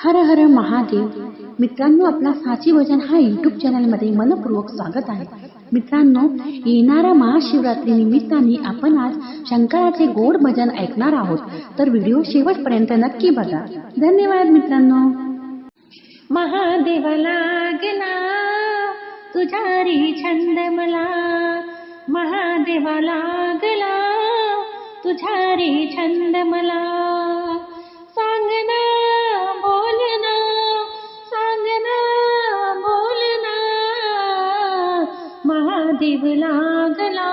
हर हर महादेव. मित्रांनो, आपला साची भजन हा यूट्यूब चॅनलमध्ये मनपूर्वक स्वागत आहे. मित्रांनो, येणाऱ्या महाशिवरात्री निमित्ताने आपण आज शंकराचे गोड भजन ऐकणार आहोत, तर व्हिडिओ शेवटपर्यंत नक्की बघा. धन्यवाद मित्रांनो. महादेव लागला तुझा रे छंद मला, महादेव लागला तुझा रे छंद मला. सांगना बोलना, सांगना बोलना, महादेव लागला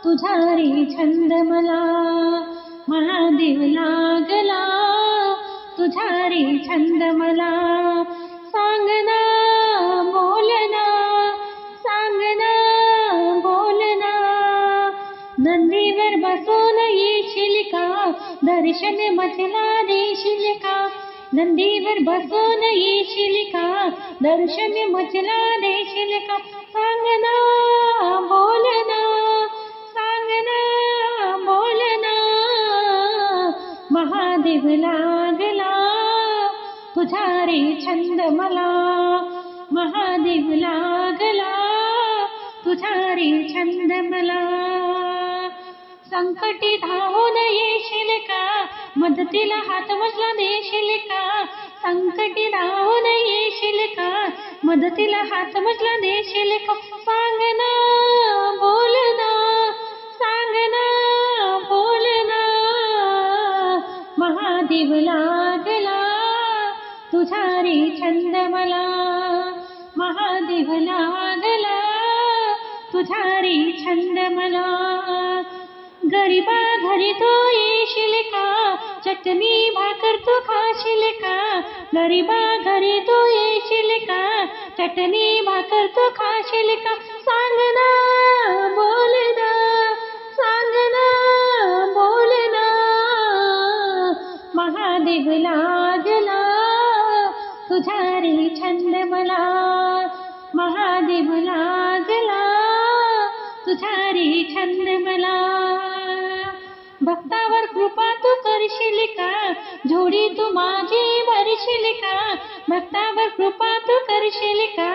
तुझा रे छंद मला, महादेव लागला तुझा रे छंद मला. सांगना बोलना, सांगना बोलना, नंदीवर बसून येशील का, दर्शन मथला देशील का, नंदीवर बसून येशील का, दर्शन मथला देशील का. सांगना बोलना, सांगना बोलना, महादेव लागला तुझा रे छंद मला, महादेव लागला तुझा रे छंद मला. संकटी धावून येशील का, मदतीला हात मजला देशील का, संकटी धावून येशील का, मदतीला हात मजला देशील का. सांगना बोलना, सांगना बोलना, महादेव लागला तुझा रे छंद मला, महादेव लागला तुझा रे छंद मला. गरीबा घरी तू येशील का, चटणी भाकर तू खाशील का, गरीबा घरी तू येशील का, चटणी भाकर तू खाशील का. सांगना बोलना, सांगना बोलना, महादेव लागला तुझा रे छंद मला, महादेव लागला तुझा रे छंद मला. भक्तावर कृपा तू करशील का, जोडी तू माझी भरशील का, भक्तावर कृपा तू करशील का,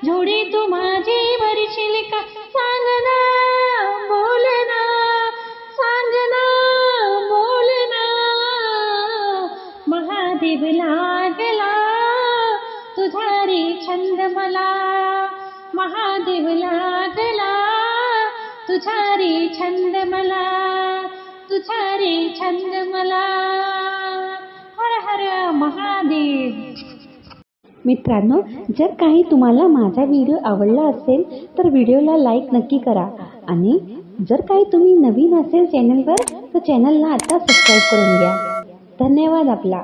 जोडी तू माझी भरशील का. सांगना बोलना, सांगना बोलना, महादेव लागला तुझा रे छंद मला, महादेव लागला तुझा रे छंद मला, तुझा रे छंद मला. हर हर महादेव. मित्रांनो, जर काही तुम्हाला माझा व्हिडिओ आवडला असेल तर व्हिडिओला लाईक नक्की करा, आणि जर काही तुम्ही नवीन असेल चॅनलवर तर चॅनलला आता सबस्क्राईब करून घ्या. धन्यवाद आपला.